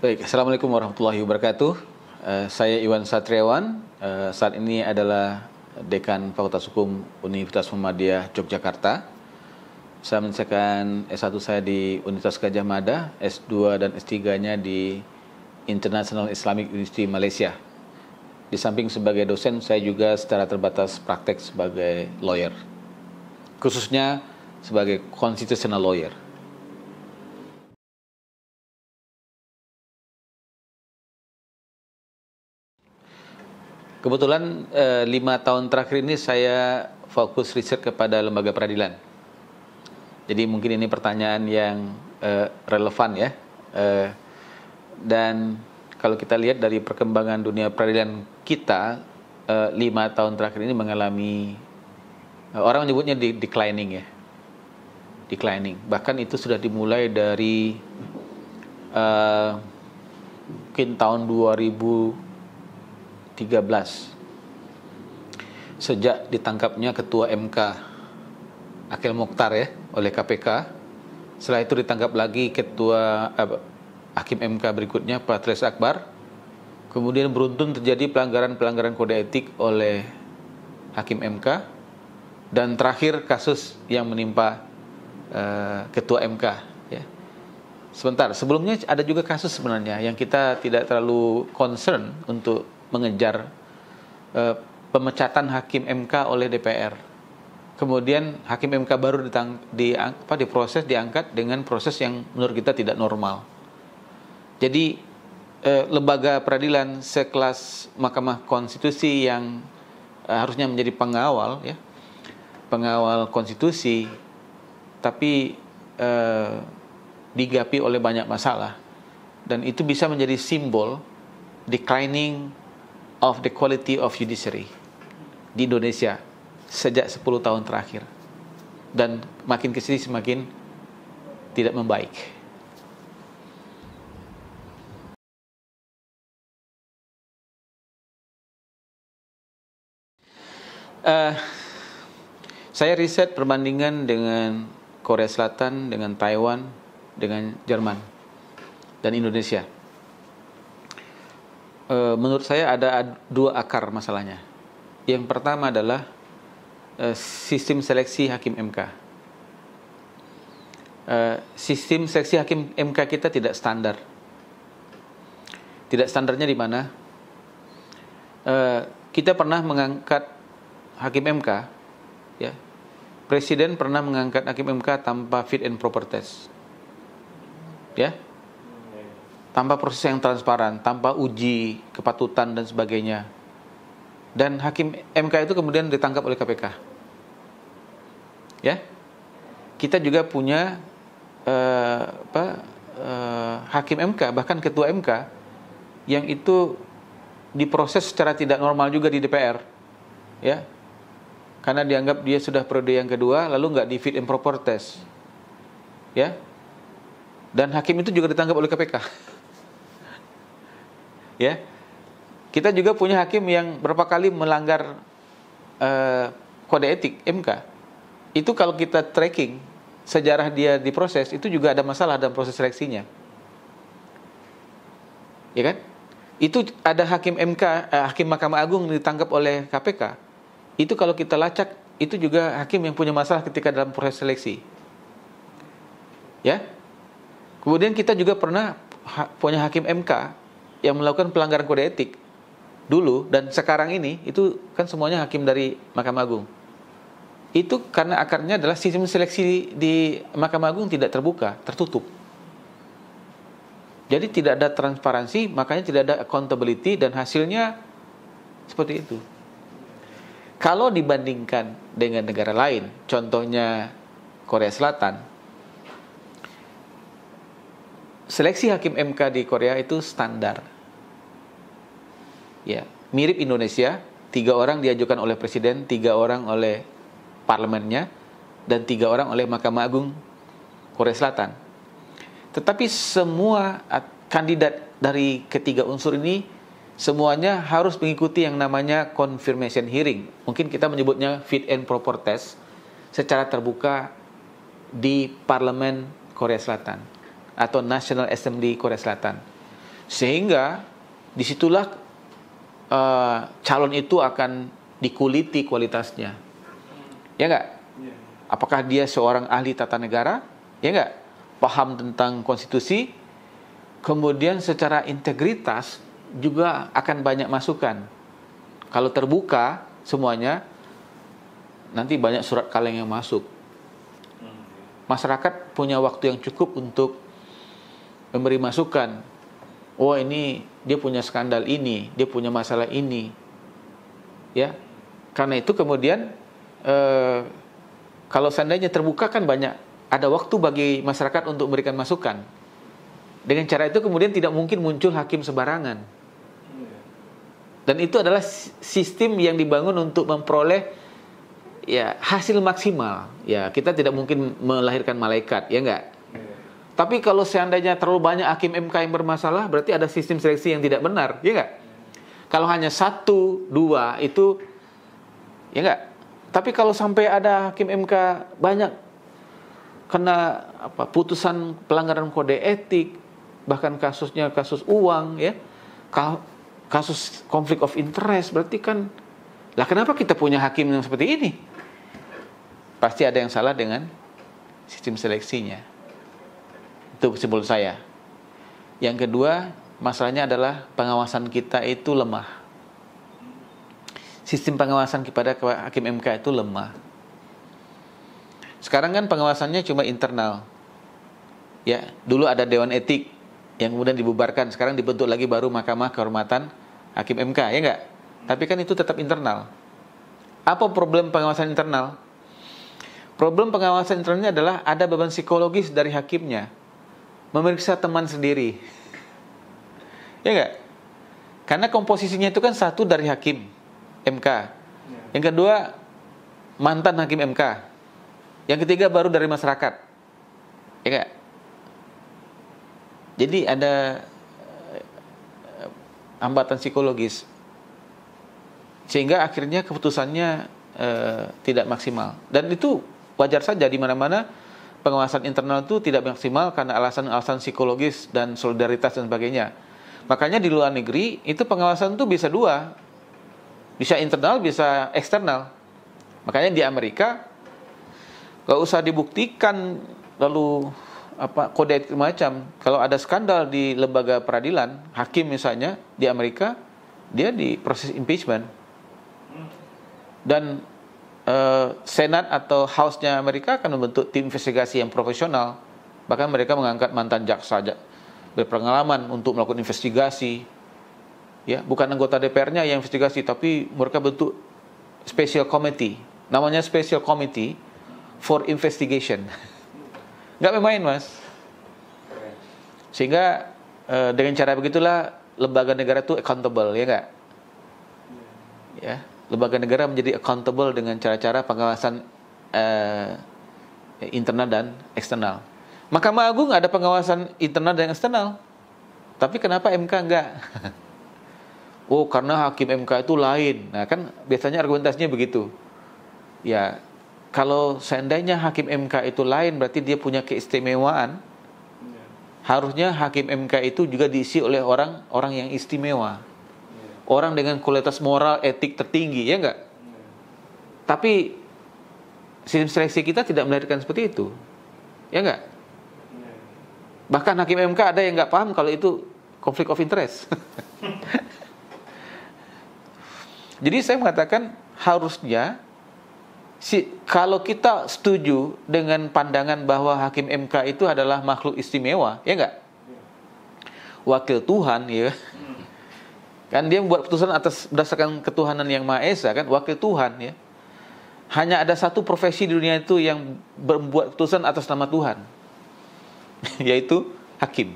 Baik, Assalamualaikum warahmatullahi wabarakatuh. Saya Iwan Satriawan. Saat ini adalah Dekan Fakultas Hukum Universitas Muhammadiyah Yogyakarta. Saya menyelesaikan S1 saya di Universitas Gadjah Mada, S2 dan S3-nya di International Islamic University Malaysia. Di samping sebagai dosen, saya juga secara terbatas praktek sebagai lawyer, khususnya sebagai constitutional lawyer. Kebetulan 5 tahun terakhir ini saya fokus riset kepada lembaga peradilan. Jadi mungkin ini pertanyaan yang relevan ya. Dan kalau kita lihat dari perkembangan dunia peradilan kita, 5 tahun terakhir ini mengalami, orang menyebutnya declining ya. Declining. Bahkan itu sudah dimulai dari mungkin tahun 2013, sejak ditangkapnya Ketua MK Akhil Mokhtar ya oleh KPK. Setelah itu ditangkap lagi Ketua Hakim MK berikutnya Patrialis Akbar. Kemudian beruntun terjadi pelanggaran kode etik oleh Hakim MK, dan terakhir kasus yang menimpa Ketua MK ya. Sebentar, sebelumnya ada juga kasus sebenarnya yang kita tidak terlalu concern untuk mengejar, pemecatan Hakim MK oleh DPR. Kemudian Hakim MK baru diproses, diangkat dengan proses yang menurut kita tidak normal. Jadi lembaga peradilan sekelas Mahkamah Konstitusi yang harusnya menjadi pengawal ya, pengawal konstitusi, tapi digapi oleh banyak masalah, dan itu bisa menjadi simbol declining of the quality of judiciary di Indonesia sejak 10 tahun terakhir, dan makin kesini semakin tidak membaik. Saya riset perbandingan dengan Korea Selatan, dengan Taiwan, dengan Jerman, dan Indonesia. Menurut saya ada dua akar masalahnya. Yang pertama adalah sistem seleksi Hakim MK. Sistem seleksi Hakim MK kita tidak standar. Tidak standarnya di mana? Kita pernah mengangkat Hakim MK, ya. Presiden pernah mengangkat Hakim MK tanpa fit and proper test, ya. Tanpa proses yang transparan, tanpa uji kepatutan dan sebagainya. Dan Hakim MK itu kemudian ditangkap oleh KPK. Ya, kita juga punya Hakim MK, bahkan Ketua MK, yang itu diproses secara tidak normal juga di DPR, ya, karena dianggap dia sudah periode yang kedua, lalu nggak di fit and proper test, ya. Dan hakim itu juga ditangkap oleh KPK. Ya, kita juga punya hakim yang berapa kali melanggar kode etik MK. Itu kalau kita tracking sejarah dia diproses, itu juga ada masalah dalam proses seleksinya, ya kan? Itu ada hakim MK, hakim Mahkamah Agung ditangkap oleh KPK. Itu kalau kita lacak, itu juga hakim yang punya masalah ketika dalam proses seleksi, ya. Kemudian kita juga pernah punya hakim MK yang melakukan pelanggaran kode etik dulu dan sekarang ini, itu kan semuanya hakim dari Mahkamah Agung. Itu karena akarnya adalah sistem seleksi di Mahkamah Agung tidak terbuka, tertutup. Jadi tidak ada transparansi, makanya tidak ada accountability, dan hasilnya seperti itu. Kalau dibandingkan dengan negara lain, contohnya Korea Selatan, seleksi hakim MK di Korea itu standar. Ya, mirip Indonesia, 3 orang diajukan oleh presiden, 3 orang oleh parlemennya, dan 3 orang oleh Mahkamah Agung Korea Selatan. Tetapi semua kandidat dari ketiga unsur ini semuanya harus mengikuti yang namanya confirmation hearing. Mungkin kita menyebutnya fit and proper test secara terbuka di Parlemen Korea Selatan atau National Assembly Korea Selatan. Sehingga disitulah calon itu akan dikuliti kualitasnya. Ya enggak? Apakah dia seorang ahli tata negara? Ya enggak? Paham tentang konstitusi? Kemudian secara integritas juga akan banyak masukan. Kalau terbuka semuanya, nanti banyak surat kaleng yang masuk. Masyarakat punya waktu yang cukup untuk memberi masukan. Oh, ini dia punya skandal ini, dia punya masalah ini. Ya. Karena itu kemudian kalau seandainya terbuka kan banyak, ada waktu bagi masyarakat untuk memberikan masukan. Dengan cara itu kemudian tidak mungkin muncul hakim sembarangan. Dan itu adalah sistem yang dibangun untuk memperoleh ya hasil maksimal. Ya, kita tidak mungkin melahirkan malaikat, ya enggak? Tapi kalau seandainya terlalu banyak hakim MK yang bermasalah, berarti ada sistem seleksi yang tidak benar, ya enggak? Kalau hanya 1, 2 itu, ya enggak? Tapi kalau sampai ada hakim MK banyak kena putusan pelanggaran kode etik, bahkan kasusnya kasus uang, ya, kasus konflik of interest, berarti kan, lah kenapa kita punya hakim yang seperti ini? Pasti ada yang salah dengan sistem seleksinya. Itu kesimpulan saya. Yang kedua, masalahnya adalah pengawasan kita itu lemah. Sistem pengawasan kepada hakim MK itu lemah. Sekarang kan pengawasannya cuma internal. Ya, dulu ada Dewan Etik yang kemudian dibubarkan, sekarang dibentuk lagi baru Mahkamah Kehormatan Hakim MK, ya enggak? Tapi kan itu tetap internal. Apa problem pengawasan internal? Problem pengawasan internalnya adalah ada beban psikologis dari hakimnya memeriksa teman sendiri. Ya enggak? Karena komposisinya itu kan satu dari hakim MK. Yang kedua mantan hakim MK. Yang ketiga baru dari masyarakat. Ya enggak? Jadi ada hambatan psikologis. Sehingga akhirnya keputusannya tidak maksimal. Dan itu wajar saja di mana-mana pengawasan internal itu tidak maksimal karena alasan-alasan psikologis dan solidaritas dan sebagainya. Makanya di luar negeri itu pengawasan itu bisa dua. Bisa internal, bisa eksternal. Makanya di Amerika gak usah dibuktikan lalu kode etik macam. Kalau ada skandal di lembaga peradilan, hakim misalnya di Amerika, dia diproses impeachment. Dan Senat atau House-nya Amerika akan membentuk tim investigasi yang profesional. Bahkan mereka mengangkat mantan jaksa berpengalaman untuk melakukan investigasi. Ya, bukan anggota DPR-nya yang investigasi, tapi mereka bentuk special committee. Namanya Special Committee for Investigation. Nggak main-main, Mas. Sehingga dengan cara begitulah lembaga negara itu accountable, ya nggak? Ya. Lembaga negara menjadi accountable dengan cara-cara pengawasan internal dan eksternal. Mahkamah Agung ada pengawasan internal dan eksternal. Tapi kenapa MK enggak? Oh, karena hakim MK itu lain. Nah, kan biasanya argumentasinya begitu. Ya, kalau seandainya hakim MK itu lain, berarti dia punya keistimewaan. Harusnya hakim MK itu juga diisi oleh orang yang istimewa. Orang dengan kualitas moral, etik tertinggi, ya enggak? Tapi sistem seleksi kita tidak melahirkan seperti itu, ya enggak? Bahkan hakim MK ada yang enggak paham kalau itu konflik of interest. Jadi saya mengatakan harusnya kalau kita setuju dengan pandangan bahwa hakim MK itu adalah makhluk istimewa, ya enggak? Wakil Tuhan, ya. Kan dia membuat keputusan berdasarkan ketuhanan yang Maha Esa, kan, wakil Tuhan, ya. Hanya ada satu profesi di dunia itu yang membuat keputusan atas nama Tuhan. Yaitu hakim.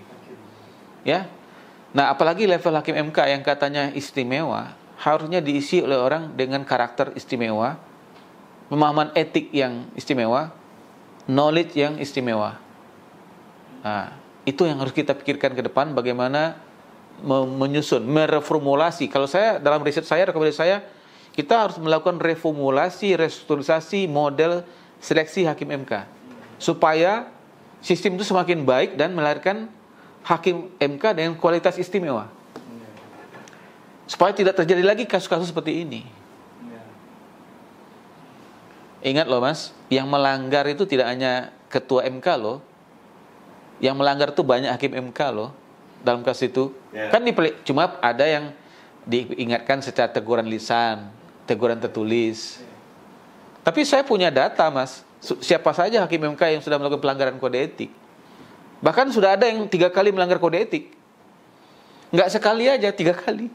Ya. Nah, apalagi level hakim MK yang katanya istimewa, harusnya diisi oleh orang dengan karakter istimewa, pemahaman etik yang istimewa, knowledge yang istimewa. Nah, itu yang harus kita pikirkan ke depan, bagaimana menyusun, mereformulasi. Kalau saya, dalam riset saya, rekomendasi saya, kita harus melakukan reformulasi, restrukturisasi model seleksi hakim MK supaya sistem itu semakin baik dan melahirkan hakim MK dengan kualitas istimewa. Supaya tidak terjadi lagi kasus-kasus seperti ini. Ingat loh Mas, yang melanggar itu tidak hanya ketua MK loh. Yang melanggar itu banyak hakim MK loh. Dalam kasus itu. Kan cuma ada yang diingatkan secara teguran lisan, teguran tertulis. Tapi saya punya data Mas, siapa saja hakim MK yang sudah melakukan pelanggaran kode etik. Bahkan sudah ada yang 3 kali melanggar kode etik. Nggak sekali aja, 3 kali.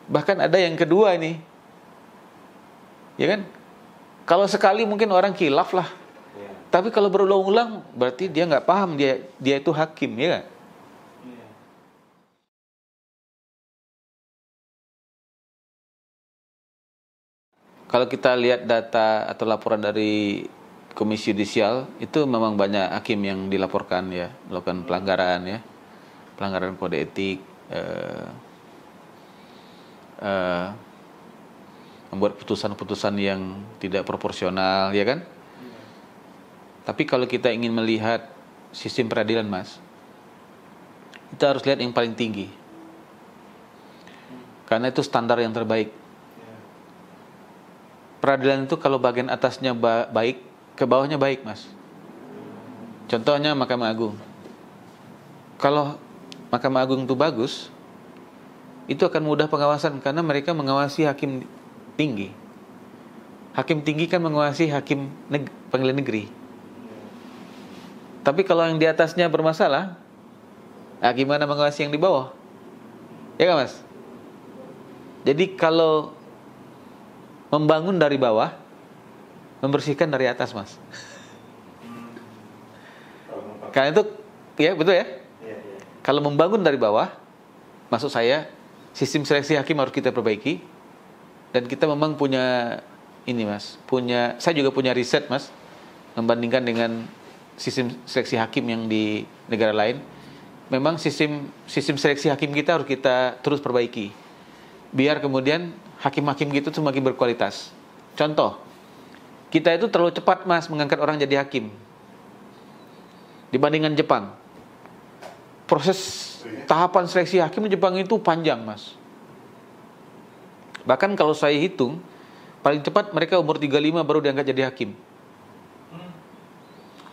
Bahkan ada yang kedua ini. Ya kan? Kalau sekali mungkin orang khilaf lah. Tapi kalau berulang-ulang berarti dia nggak paham dia itu hakim, ya kan? Kalau kita lihat data atau laporan dari Komisi Yudisial, itu memang banyak hakim yang dilaporkan ya, melakukan pelanggaran ya. Pelanggaran kode etik, membuat putusan-putusan yang tidak proporsional, ya kan? Tapi kalau kita ingin melihat sistem peradilan, Mas, kita harus lihat yang paling tinggi. Karena itu standar yang terbaik. Peradilan itu kalau bagian atasnya baik, ke bawahnya baik, Mas. Contohnya Mahkamah Agung. Kalau Mahkamah Agung itu bagus, itu akan mudah pengawasan karena mereka mengawasi hakim tinggi. Hakim tinggi kan mengawasi hakim pengadilan negeri. Tapi kalau yang di atasnya bermasalah, gimana mengawasi yang di bawah? Ya kan, Mas? Jadi kalau membangun dari bawah, membersihkan dari atas, Mas. Karena itu, ya betul ya? Kalau membangun dari bawah, maksud saya, sistem seleksi hakim harus kita perbaiki. Dan kita memang punya ini, Mas, saya juga punya riset, Mas, membandingkan dengan sistem seleksi hakim yang di negara lain. Memang sistem seleksi hakim kita harus kita terus perbaiki, biar kemudian hakim-hakim gitu semakin berkualitas. Contoh, kita itu terlalu cepat, Mas, mengangkat orang jadi hakim dibandingkan Jepang. Proses tahapan seleksi hakim di Jepang itu panjang, Mas. Bahkan kalau saya hitung, paling cepat mereka umur 35 baru diangkat jadi hakim.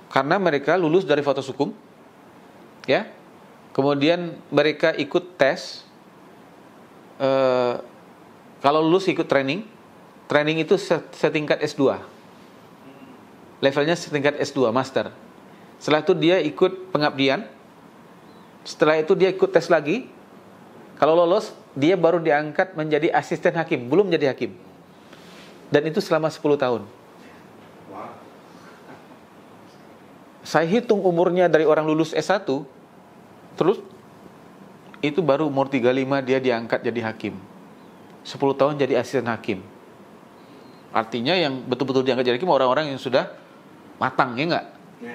Karena mereka lulus dari fakultas hukum, ya. Kemudian mereka ikut tes. Kalau lulus ikut training itu setingkat S2. Levelnya setingkat S2, master. Setelah itu dia ikut pengabdian. Setelah itu dia ikut tes lagi. Kalau lolos, dia baru diangkat menjadi asisten hakim, belum jadi hakim. Dan itu selama 10 tahun. Saya hitung umurnya dari orang lulus S1, terus itu baru umur 35 dia diangkat jadi hakim. 10 tahun jadi asisten hakim. Artinya yang betul-betul diangkat jadi hakim orang-orang yang sudah matang, ya enggak?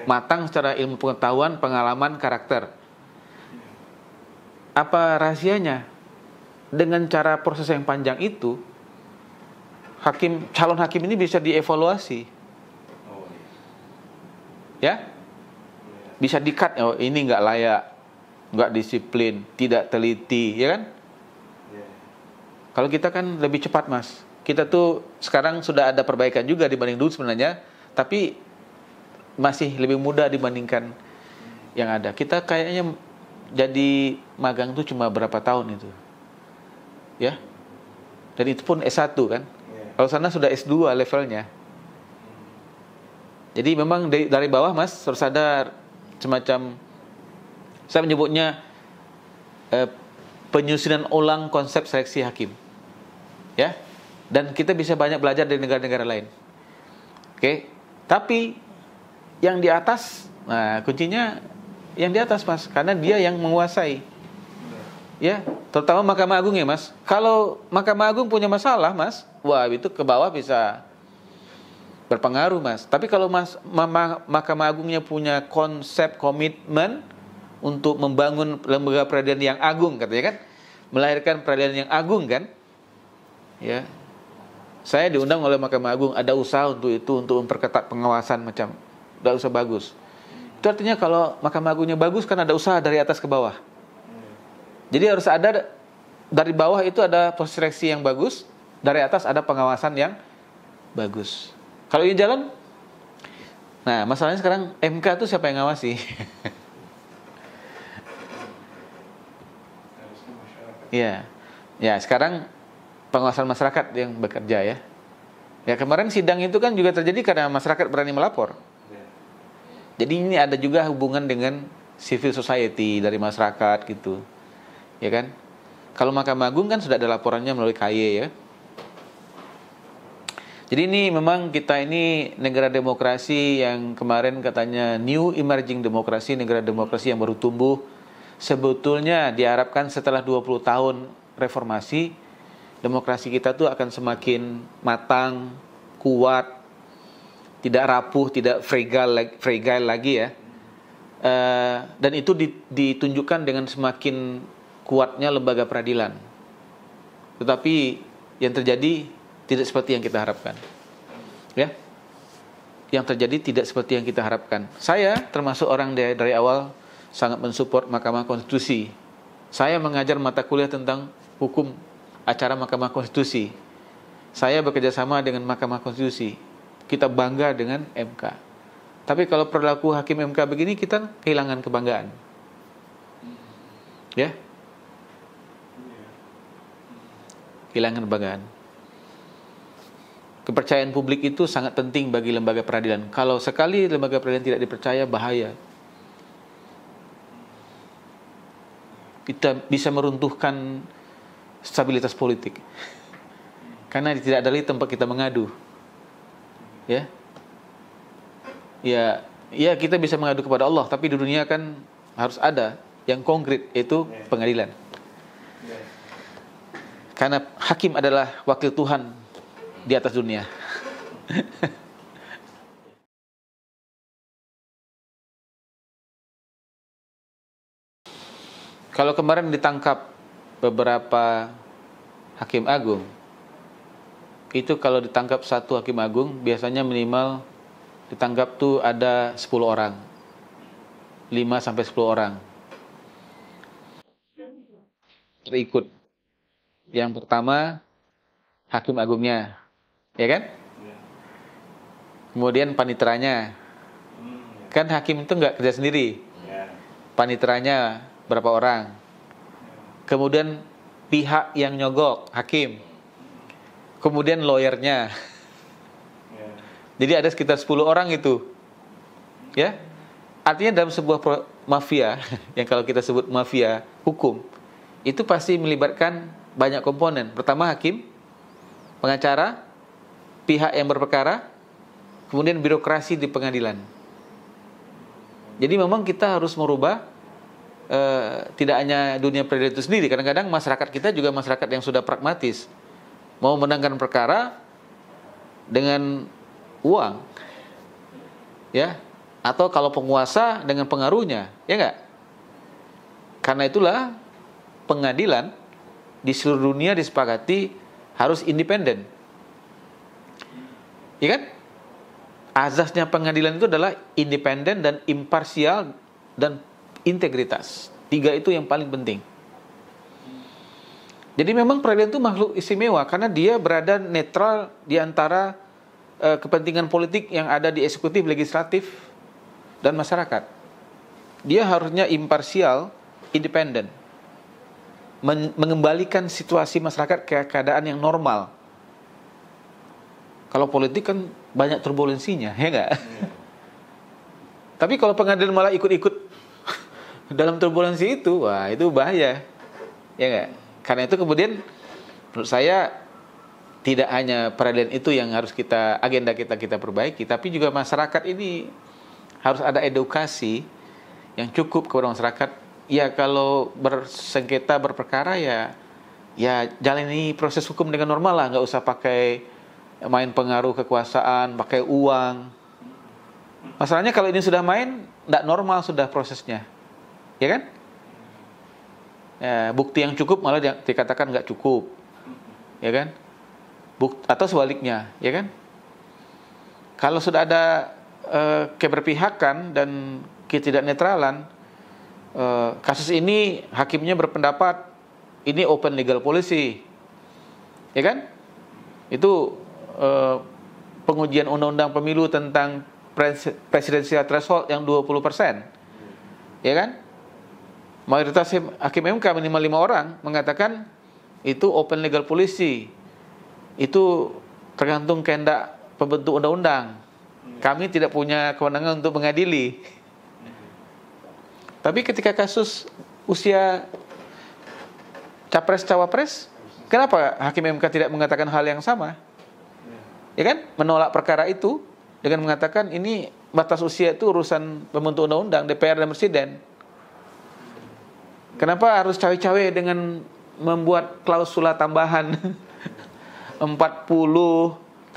Matang secara ilmu pengetahuan, pengalaman, karakter. Apa rahasianya? Dengan cara proses yang panjang itu, calon hakim ini bisa dievaluasi. Ya? Bisa di-cut, oh ini enggak layak, enggak disiplin, tidak teliti, ya kan? Kalau kita kan lebih cepat, Mas. Kita tuh sekarang sudah ada perbaikan juga dibanding dulu sebenarnya, tapi masih lebih mudah dibandingkan yang ada. Kita kayaknya jadi magang tuh cuma berapa tahun itu, ya. Dan itu pun S1 kan. Kalau sana sudah S2 levelnya. Jadi memang dari bawah, Mas, harus ada semacam, saya menyebutnya penyusunan ulang konsep seleksi hakim, ya. Dan kita bisa banyak belajar dari negara-negara lain. Oke. Tapi yang di atas, nah kuncinya yang di atas, Mas, karena dia yang menguasai. Ya, terutama Mahkamah Agung ya, Mas. Kalau Mahkamah Agung punya masalah, Mas, wah itu ke bawah bisa berpengaruh, Mas. Tapi kalau Mahkamah Agungnya punya konsep komitmen untuk membangun lembaga peradilan yang agung, katanya kan, melahirkan peradilan yang agung kan, ya. Saya diundang oleh Mahkamah Agung, ada usaha untuk itu, untuk memperketat pengawasan macam, udah usaha bagus. Itu artinya kalau Mahkamah Agungnya bagus kan ada usaha dari atas ke bawah. Jadi harus ada dari bawah itu ada proses seleksi yang bagus, dari atas ada pengawasan yang bagus. Kalau ini jalan, nah masalahnya sekarang MK itu siapa yang ngawasi? Iya, ya sekarang pengawasan masyarakat yang bekerja ya. Ya kemarin sidang itu kan juga terjadi karena masyarakat berani melapor. Jadi ini ada juga hubungan dengan civil society dari masyarakat gitu, ya kan? Kalau Mahkamah Agung kan sudah ada laporannya melalui KY ya. Jadi ini memang kita ini negara demokrasi yang kemarin katanya new emerging demokrasi, negara demokrasi yang baru tumbuh. Sebetulnya diharapkan setelah 20 tahun reformasi, demokrasi kita tuh akan semakin matang, kuat, tidak rapuh, tidak fragile lagi ya. Dan itu ditunjukkan dengan semakin kuatnya lembaga peradilan. Tetapi yang terjadi tidak seperti yang kita harapkan. Ya. Yang terjadi tidak seperti yang kita harapkan. Saya termasuk orang dari awal sangat mensupport Mahkamah Konstitusi. Saya mengajar mata kuliah tentang hukum acara Mahkamah Konstitusi. Saya bekerja sama dengan Mahkamah Konstitusi. Kita bangga dengan MK. Tapi kalau perilaku hakim MK begini, kita kehilangan kebanggaan. Ya. Kehilangan kebanggaan. Kepercayaan publik itu sangat penting bagi lembaga peradilan. Kalau sekali lembaga peradilan tidak dipercaya, bahaya. Kita bisa meruntuhkan stabilitas politik. Karena tidak ada lagi tempat kita mengadu. Ya. Ya kita bisa mengadu kepada Allah, tapi di dunia kan harus ada yang konkret, yaitu pengadilan. Karena hakim adalah wakil Tuhan di atas dunia. Kalau kemarin ditangkap beberapa hakim agung, itu kalau ditangkap satu hakim agung, biasanya minimal ditangkap tuh ada 10 orang. 5-10 orang. Terikut. Yang pertama, hakim agungnya. Ya kan? Kemudian paniteranya. Kan hakim itu nggak kerja sendiri. Paniteranya berapa orang. Kemudian pihak yang nyogok, hakim. Kemudian lawyernya. Jadi ada sekitar 10 orang itu. Ya. Artinya dalam sebuah mafia, yang kalau kita sebut mafia hukum, itu pasti melibatkan banyak komponen. Pertama hakim, pengacara, pihak yang berperkara, kemudian birokrasi di pengadilan. Jadi memang kita harus merubah tidak hanya dunia peradilan itu sendiri. Kadang-kadang masyarakat kita juga masyarakat yang sudah pragmatis, mau menangkan perkara dengan uang, ya, atau kalau penguasa dengan pengaruhnya, ya enggak? Karena itulah pengadilan di seluruh dunia disepakati harus independen, ya kan? Azasnya pengadilan itu adalah independen dan imparsial dan integritas. 3 itu yang paling penting. Jadi memang peradilan itu makhluk istimewa karena dia berada netral di antara kepentingan politik yang ada di eksekutif, legislatif, dan masyarakat. Dia harusnya imparsial, independen, mengembalikan situasi masyarakat ke keadaan yang normal. Kalau politik kan banyak turbulensinya, ya enggak? Tapi kalau pengadilan malah ikut-ikut dalam turbulensi itu, wah itu bahaya, ya enggak? Karena itu kemudian menurut saya tidak hanya peradilan itu yang harus agenda kita perbaiki, tapi juga masyarakat ini harus ada edukasi yang cukup kepada masyarakat. Ya kalau bersengketa berperkara ya jalani proses hukum dengan normal lah, nggak usah pakai main pengaruh kekuasaan, pakai uang. Masalahnya kalau ini sudah main, nggak normal sudah prosesnya, ya kan? Ya, bukti yang cukup malah dikatakan nggak cukup, ya kan? Atau sebaliknya, ya kan? Kalau sudah ada keberpihakan dan ketidaknetralan. Kasus ini hakimnya berpendapat ini open legal policy, ya kan? Itu pengujian undang-undang pemilu tentang presidensial threshold yang 20%, ya kan? Mayoritas hakim MK minimal 5 orang mengatakan itu open legal policy, itu tergantung kehendak pembentuk undang-undang. Kami tidak punya kewenangan untuk mengadili. Tapi ketika kasus usia capres-cawapres, kenapa hakim MK tidak mengatakan hal yang sama? Ya kan? Menolak perkara itu dengan mengatakan ini batas usia itu urusan pembentuk undang-undang, DPR dan Presiden. Kenapa harus cawe-cawe dengan membuat klausula tambahan 40,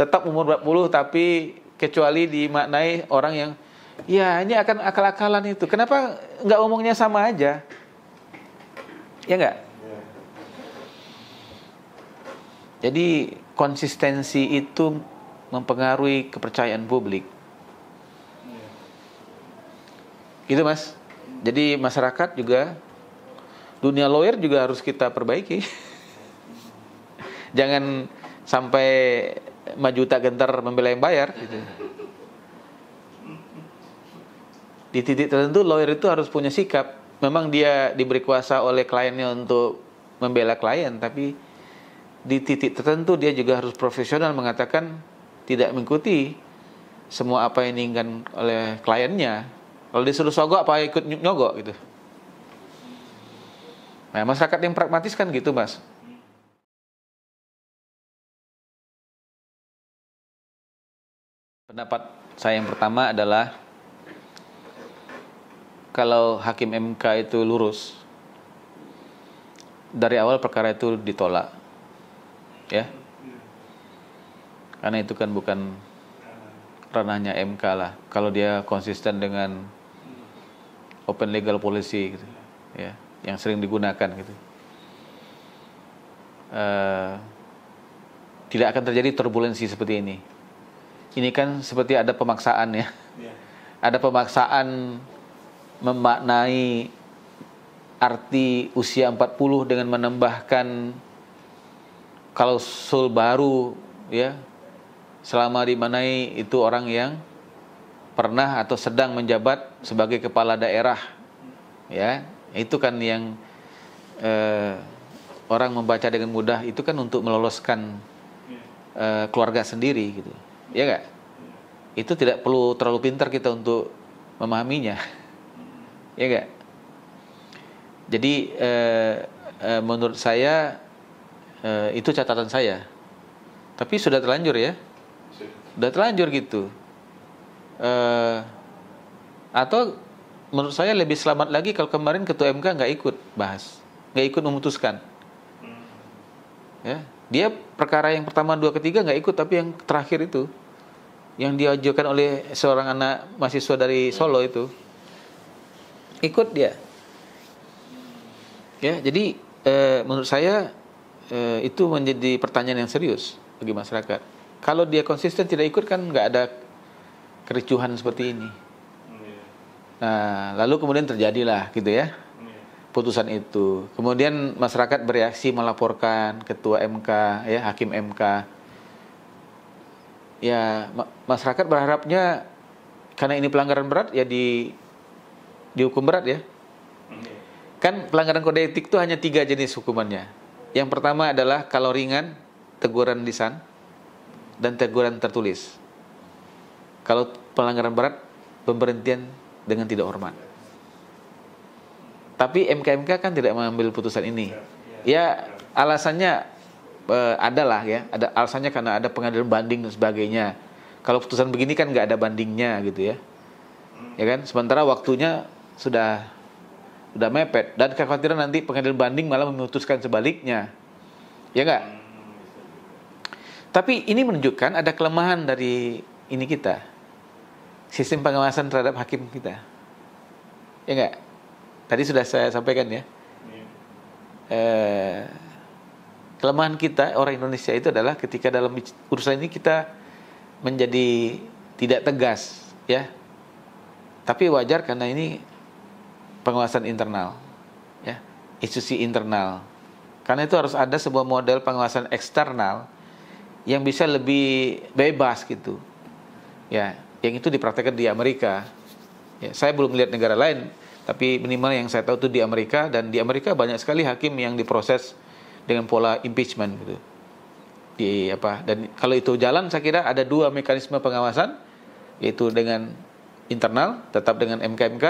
tetap umur 40, tapi kecuali dimaknai orang yang ya ini akan akal-akalan itu. Kenapa nggak ngomongnya sama aja? Ya nggak? Jadi konsistensi itu mempengaruhi kepercayaan publik. Gitu Mas. Jadi masyarakat juga, dunia lawyer juga harus kita perbaiki. Jangan sampai maju tak gentar membela yang bayar gitu. Di titik tertentu lawyer itu harus punya sikap. Memang dia diberi kuasa oleh kliennya untuk membela klien, tapi di titik tertentu dia juga harus profesional mengatakan tidak mengikuti semua apa yang diinginkan oleh kliennya. Kalau disuruh sogok apa ikut nyogok gitu. Nah, masyarakat yang pragmatis kan gitu, Mas. Pendapat saya yang pertama adalah kalau hakim MK itu lurus, dari awal perkara itu ditolak. Ya. Karena itu kan bukan ranahnya MK lah. Kalau dia konsisten dengan open legal policy gitu, ya, yang sering digunakan gitu. Tidak akan terjadi turbulensi seperti ini. Ini kan seperti ada pemaksaan ya. Ada pemaksaan memaknai arti usia 40 dengan menambahkan klausul baru ya, selama dimanai itu orang yang pernah atau sedang menjabat sebagai kepala daerah ya. Itu kan yang orang membaca dengan mudah, itu kan untuk meloloskan keluarga sendiri gitu, ya nggak? Itu tidak perlu terlalu pintar kita untuk memahaminya, ya nggak? Jadi menurut saya itu catatan saya. Tapi sudah terlanjur ya, sudah terlanjur gitu. Atau menurut saya lebih selamat lagi kalau kemarin Ketua MK nggak ikut bahas, nggak ikut memutuskan. Ya, dia perkara yang pertama, dua, ketiga nggak ikut, tapi yang terakhir itu, yang diajukan oleh seorang anak mahasiswa dari Solo itu, ikut dia. Ya, jadi menurut saya itu menjadi pertanyaan yang serius bagi masyarakat. Kalau dia konsisten tidak ikut kan nggak ada kericuhan seperti ini. Nah, lalu kemudian terjadilah gitu ya putusan itu. Kemudian masyarakat bereaksi melaporkan ketua MK ya, hakim MK. Ya, masyarakat berharapnya karena ini pelanggaran berat ya dihukum berat ya. Kan pelanggaran kode etik itu hanya 3 jenis hukumannya. Yang pertama adalah kalau ringan, teguran lisan dan teguran tertulis. Kalau pelanggaran berat, pemberhentian dengan tidak hormat. Tapi MK kan tidak mengambil putusan ini. Ya alasannya adalah ya, ada alasannya karena ada pengadilan banding dan sebagainya. Kalau putusan begini kan nggak ada bandingnya gitu ya. Ya kan? Sementara waktunya sudah mepet, dan kekhawatiran nanti pengadilan banding malah memutuskan sebaliknya. Ya enggak? Tapi ini menunjukkan ada kelemahan dari ini kita, sistem pengawasan terhadap hakim kita. Ya enggak? Tadi sudah saya sampaikan ya. Kelemahan kita orang Indonesia itu adalah ketika dalam urusan ini kita menjadi tidak tegas ya. Tapi wajar karena ini pengawasan internal, ya, institusi internal. Karena itu harus ada sebuah model pengawasan eksternal yang bisa lebih bebas gitu, ya. Yang itu dipraktekkan di Amerika. Ya, saya belum melihat negara lain, tapi minimal yang saya tahu itu di Amerika, dan di Amerika banyak sekali hakim yang diproses dengan pola impeachment gitu. Dan kalau itu jalan, saya kira ada dua mekanisme pengawasan, yaitu dengan internal tetap dengan MK-MK,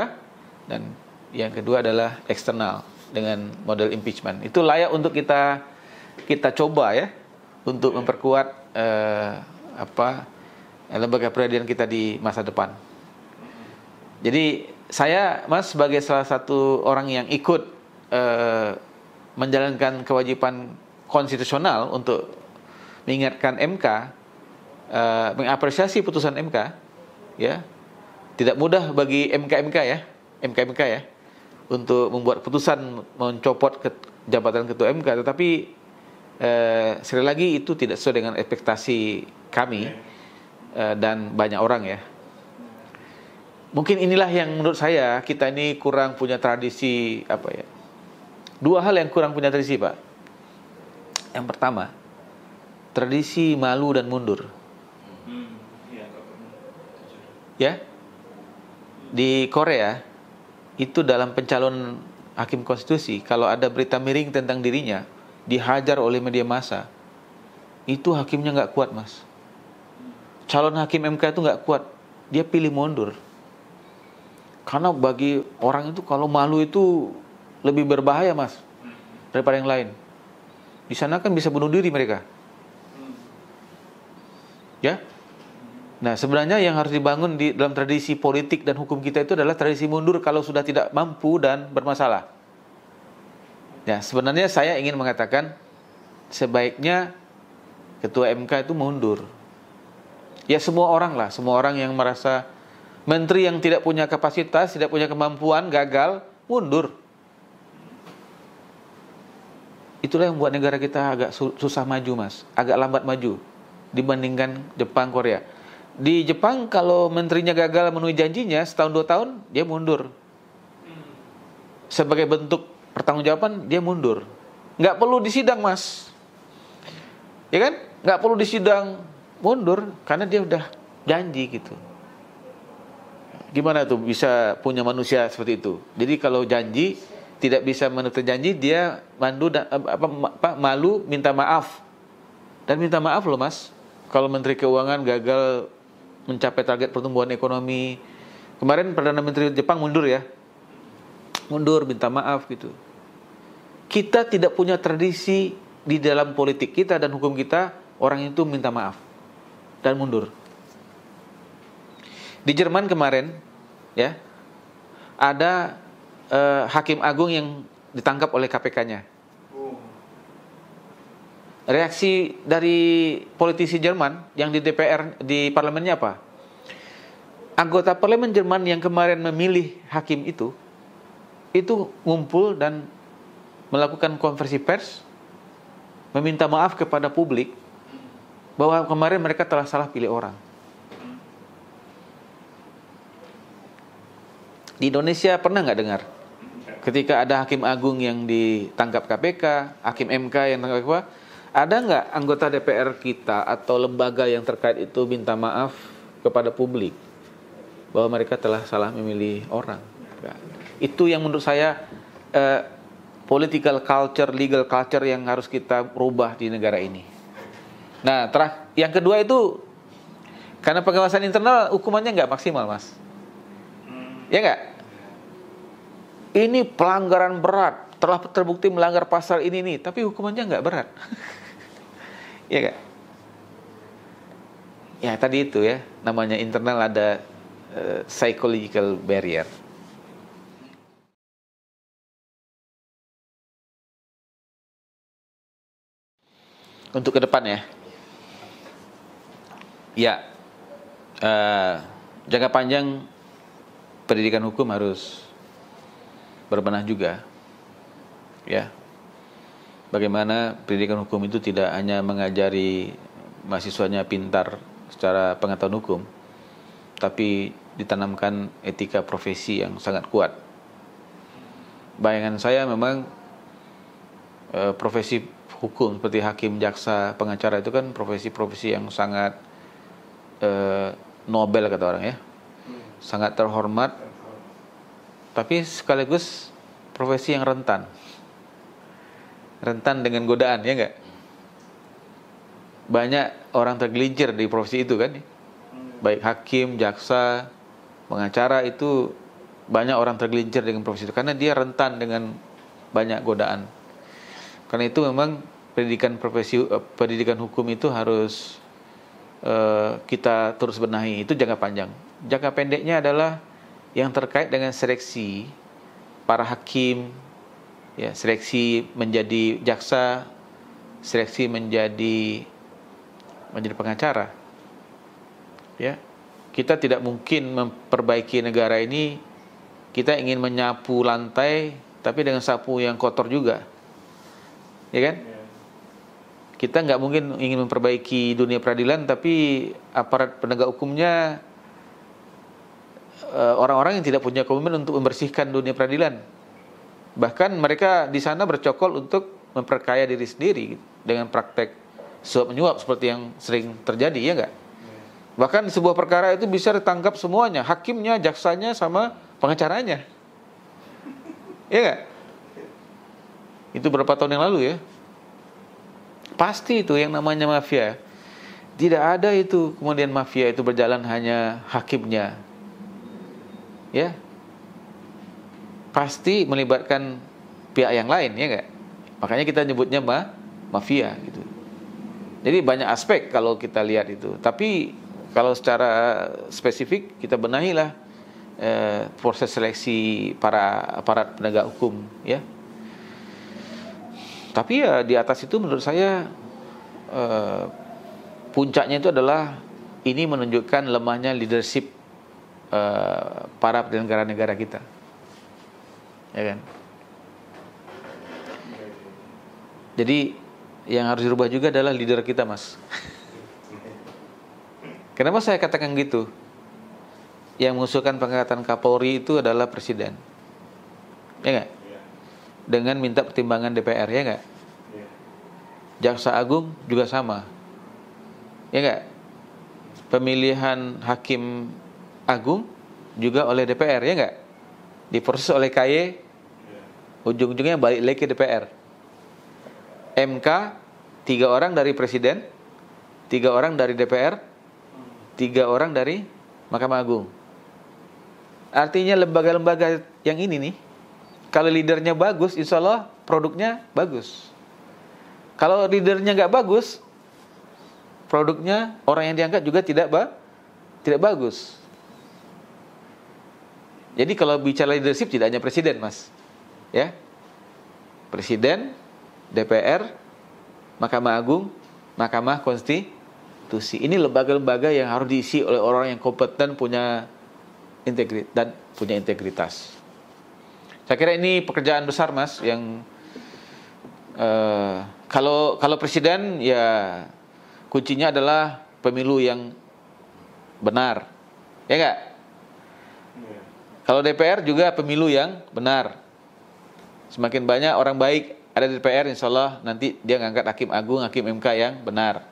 dan yang kedua adalah eksternal dengan model impeachment. Itu layak untuk kita coba ya, untuk memperkuat lembaga peradilan kita di masa depan. Jadi saya, Mas, sebagai salah satu orang yang ikut menjalankan kewajiban konstitusional untuk mengingatkan MK, mengapresiasi putusan MK, ya. Tidak mudah bagi MK-MK ya, untuk membuat putusan mencopot jabatan ketua MK, tetapi sekali lagi itu tidak sesuai dengan ekspektasi kami dan banyak orang ya. Mungkin inilah yang menurut saya kita ini kurang punya tradisi dua hal yang kurang punya tradisi, Pak. Yang pertama, tradisi malu dan mundur. Ya, di Korea itu dalam pencalon hakim konstitusi, kalau ada berita miring tentang dirinya dihajar oleh media massa, itu hakimnya nggak kuat, Mas. Calon hakim MK itu nggak kuat, dia pilih mundur. Karena bagi orang itu kalau malu itu lebih berbahaya, Mas, daripada yang lain. Di sana kan bisa bunuh diri mereka. Ya. Nah, sebenarnya yang harus dibangun di dalam tradisi politik dan hukum kita itu adalah tradisi mundur kalau sudah tidak mampu dan bermasalah. Ya, sebenarnya saya ingin mengatakan sebaiknya ketua MK itu mundur. Ya, semua orang yang merasa menteri yang tidak punya kapasitas, tidak punya kemampuan, gagal, mundur. Itulah yang membuat negara kita agak susah maju, Mas. Agak lambat maju dibandingkan Jepang, Korea. Di Jepang kalau menterinya gagal memenuhi janjinya setahun 2 tahun, dia mundur. Sebagai bentuk pertanggungjawaban, dia mundur. Nggak perlu disidang, Mas. Ya kan? Nggak perlu disidang, mundur karena dia udah janji gitu. Gimana tuh bisa punya manusia seperti itu? Jadi kalau janji tidak bisa menuruti janji, dia malu, minta maaf. Dan minta maaf loh, Mas. Kalau Menteri Keuangan gagal mencapai target pertumbuhan ekonomi. Kemarin Perdana Menteri Jepang mundur ya. Mundur, minta maaf gitu. Kita tidak punya tradisi di dalam politik kita dan hukum kita, orang itu minta maaf dan mundur. Di Jerman kemarin, ya, ada hakim agung yang ditangkap oleh KPK-nya. Reaksi dari politisi Jerman yang di DPR, di parlemennya apa? Anggota parlemen Jerman yang kemarin memilih hakim itu ngumpul dan melakukan konferensi pers, meminta maaf kepada publik bahwa kemarin mereka telah salah pilih orang. Di Indonesia pernah nggak dengar ketika ada hakim agung yang ditangkap KPK, hakim MK yang ditangkap KPK, ada nggak anggota DPR kita atau lembaga yang terkait itu minta maaf kepada publik bahwa mereka telah salah memilih orang? Itu yang menurut saya political culture, legal culture yang harus kita rubah di negara ini. Nah, yang kedua itu karena pengawasan internal hukumannya nggak maksimal, Mas. Ya nggak? Ini pelanggaran berat, telah terbukti melanggar pasal ini nih, tapi hukumannya nggak berat. Ya nggak? Ya tadi itu ya, namanya internal ada psychological barrier. Untuk ke depan ya, jangka panjang pendidikan hukum harus berbenah juga, ya. Bagaimana pendidikan hukum itu tidak hanya mengajari mahasiswanya pintar secara pengetahuan hukum, tapi ditanamkan etika profesi yang sangat kuat. Bayangan saya memang profesi hukum seperti hakim, jaksa, pengacara itu kan profesi-profesi yang sangat nobel kata orang ya, sangat terhormat, tapi sekaligus profesi yang rentan dengan godaan, ya enggak? Banyak orang tergelincir di profesi itu kan, baik hakim, jaksa, pengacara, itu banyak orang tergelincir dengan profesi itu karena dia rentan dengan banyak godaan. Karena itu memang pendidikan hukum itu harus kita terus benahi. Itu jangka panjang. Jangka pendeknya adalah yang terkait dengan seleksi para hakim, ya, seleksi menjadi jaksa, seleksi menjadi pengacara. Ya, kita tidak mungkin memperbaiki negara ini. Kita ingin menyapu lantai, tapi dengan sapu yang kotor juga, ya kan? Kita nggak mungkin ingin memperbaiki dunia peradilan, tapi aparat penegak hukumnya orang-orang yang tidak punya komitmen untuk membersihkan dunia peradilan. Bahkan mereka di sana bercokol untuk memperkaya diri sendiri dengan praktek suap menyuap seperti yang sering terjadi, ya nggak? Bahkan sebuah perkara itu bisa ditangkap semuanya, hakimnya, jaksanya, sama pengacaranya, ya nggak? Itu berapa tahun yang lalu ya? Pasti itu yang namanya mafia. Tidak ada itu kemudian mafia itu berjalan hanya hakimnya, ya. Pasti melibatkan pihak yang lain, ya nggak? Makanya kita nyebutnya mafia gitu. Jadi banyak aspek kalau kita lihat itu. Tapi kalau secara spesifik kita benahilah proses seleksi para aparat penegak hukum, ya. Tapi ya di atas itu menurut saya puncaknya itu adalah ini menunjukkan lemahnya leadership para penyelenggara negara kita, ya kan. Jadi yang harus dirubah juga adalah leader kita, Mas. Kenapa saya katakan gitu? Yang mengusulkan pengangkatan Kapolri itu adalah Presiden, ya nggak? Dengan minta pertimbangan DPR, ya nggak? Jaksa Agung juga sama, ya nggak? Pemilihan Hakim Agung juga oleh DPR, ya nggak? Diproses oleh KY, ujung-ujungnya balik lagi ke DPR. MK 3 orang dari Presiden, 3 orang dari DPR, 3 orang dari Mahkamah Agung. Artinya lembaga-lembaga yang ini nih, kalau leadernya bagus, insya Allah produknya bagus. Kalau leadernya nggak bagus, produknya orang yang diangkat juga tidak bagus. Jadi kalau bicara leadership tidak hanya Presiden, Mas, ya. Presiden, DPR, Mahkamah Agung, Mahkamah Konstitusi. Ini lembaga-lembaga yang harus diisi oleh orang yang kompeten, punya integritas. Saya kira ini pekerjaan besar, Mas, yang kalau Presiden ya kuncinya adalah pemilu yang benar, ya enggak? Kalau DPR juga pemilu yang benar. Semakin banyak orang baik ada di DPR, insya Allah nanti dia ngangkat Hakim Agung, Hakim MK yang benar.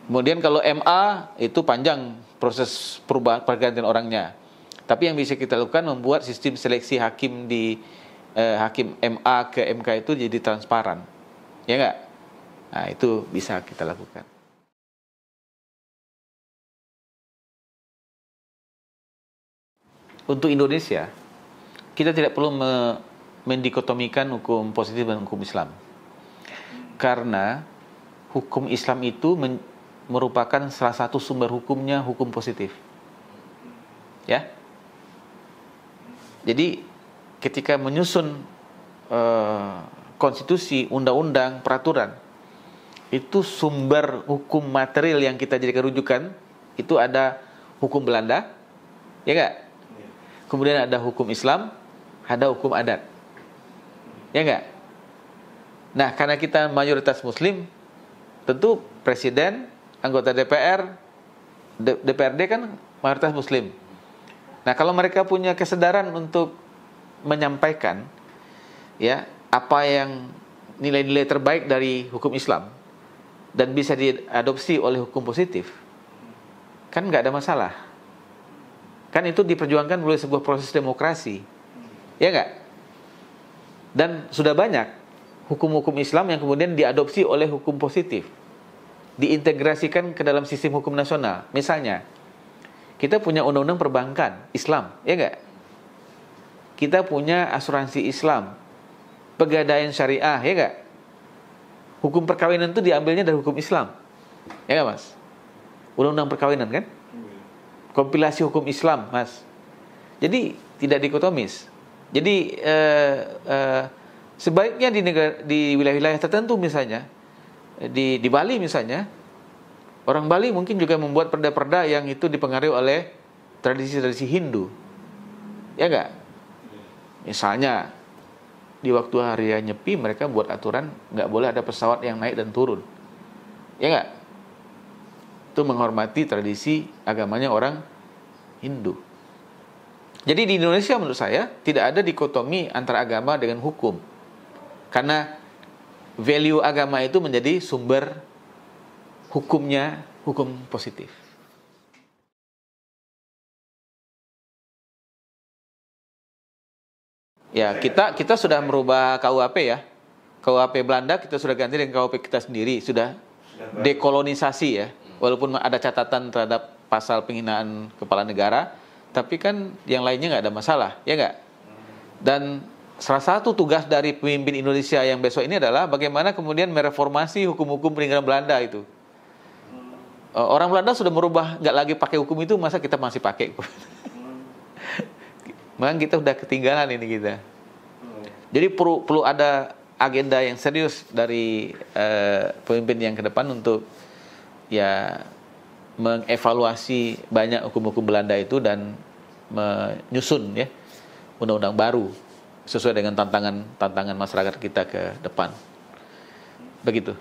Kemudian kalau MA itu panjang proses perubahan pergantian orangnya. Tapi yang bisa kita lakukan membuat sistem seleksi hakim di Hakim MA ke MK itu jadi transparan, ya enggak? Nah, itu bisa kita lakukan. Untuk Indonesia, kita tidak perlu mendikotomikan hukum positif dan hukum Islam. Karena hukum Islam itu merupakan salah satu sumber hukumnya hukum positif. Ya. Jadi ketika menyusun konstitusi, undang-undang, peraturan, itu sumber hukum material yang kita jadikan rujukan itu ada hukum Belanda, ya enggak? Kemudian ada hukum Islam, ada hukum adat, ya enggak? Nah, karena kita mayoritas Muslim, tentu Presiden, anggota DPR, DPRD kan mayoritas Muslim. Nah, kalau mereka punya kesadaran untuk menyampaikan ya apa yang nilai-nilai terbaik dari hukum Islam dan bisa diadopsi oleh hukum positif, kan nggak ada masalah. Kan itu diperjuangkan melalui sebuah proses demokrasi, ya nggak? Dan sudah banyak hukum-hukum Islam yang kemudian diadopsi oleh hukum positif, diintegrasikan ke dalam sistem hukum nasional. Misalnya, kita punya undang-undang perbankan Islam, ya nggak? Kita punya asuransi Islam, pegadaian syariah, ya nggak? Hukum perkawinan itu diambilnya dari hukum Islam, ya nggak, Mas? Undang-undang perkawinan kan? Kompilasi hukum Islam, Mas. Jadi tidak dikotomis. Jadi sebaiknya di wilayah-wilayah tertentu, misalnya di Bali misalnya, orang Bali mungkin juga membuat perda-perda yang itu dipengaruhi oleh tradisi-tradisi Hindu, ya nggak? Misalnya di waktu hari raya Nyepi mereka buat aturan nggak boleh ada pesawat yang naik dan turun, ya nggak? Itu menghormati tradisi agamanya orang Hindu. Jadi di Indonesia menurut saya tidak ada dikotomi antara agama dengan hukum, karena value agama itu menjadi sumber hukumnya, hukum positif. Ya, kita sudah merubah KUHP ya. KUHP Belanda kita sudah ganti dengan KUHP kita sendiri, sudah dekolonisasi ya. Walaupun ada catatan terhadap pasal penghinaan kepala negara, tapi kan yang lainnya nggak ada masalah, ya nggak? Dan salah satu tugas dari pemimpin Indonesia yang besok ini adalah bagaimana kemudian mereformasi hukum-hukum peninggalan Belanda itu. Orang Belanda sudah merubah, nggak lagi pakai hukum itu, masa kita masih pakai? Memang kita udah ketinggalan ini kita. Jadi perlu ada agenda yang serius dari pemimpin yang ke depan untuk ya mengevaluasi banyak hukum-hukum Belanda itu dan menyusun ya undang-undang baru sesuai dengan tantangan masyarakat kita ke depan. Begitu.